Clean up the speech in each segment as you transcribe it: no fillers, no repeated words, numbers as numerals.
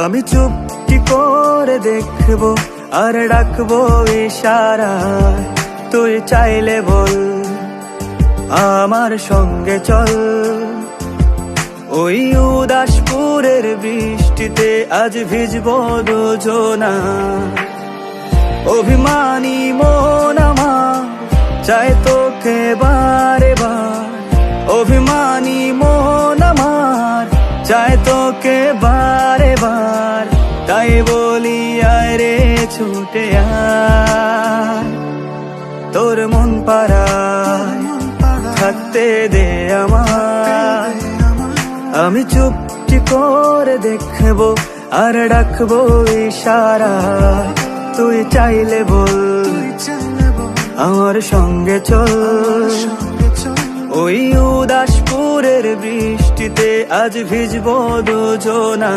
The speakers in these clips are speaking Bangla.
আমি চুপটি করে দেখবো আর ডাকবো ইশারায়, তুই চাইলে বল আমার সঙ্গে চল। ওই উদাসপুরের বৃষ্টিতে আজ ভিজবো দুজনা। অভিমানী মন আমার চায় তোকে বারে বার, অভিমানী মন আমার চায় তোকে বারে বার। তাই বলি আয় রে ছুটে আয়, তোর মন পাড়ায় থাকতে দে আমায়। আমি চুপটি করে দেখবো আর ডাকবো ইশারায়, তুই চাইলে বল আমার সঙ্গে চল। ওই উদাসপুরের বৃষ্টিতে আজ ভিজবো দুজনা।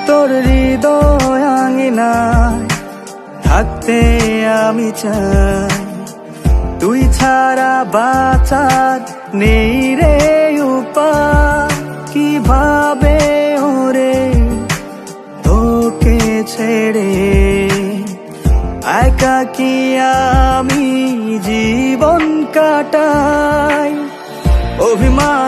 তোর হৃদয় আঙিনায় থাকতে আমি চাই, তুই ছাড়া বাঁচার নেই রে উপায়। কিভাবে ওরে তোকে ছেড়ে একাকী আমি জীবন কাটাই। অভিমান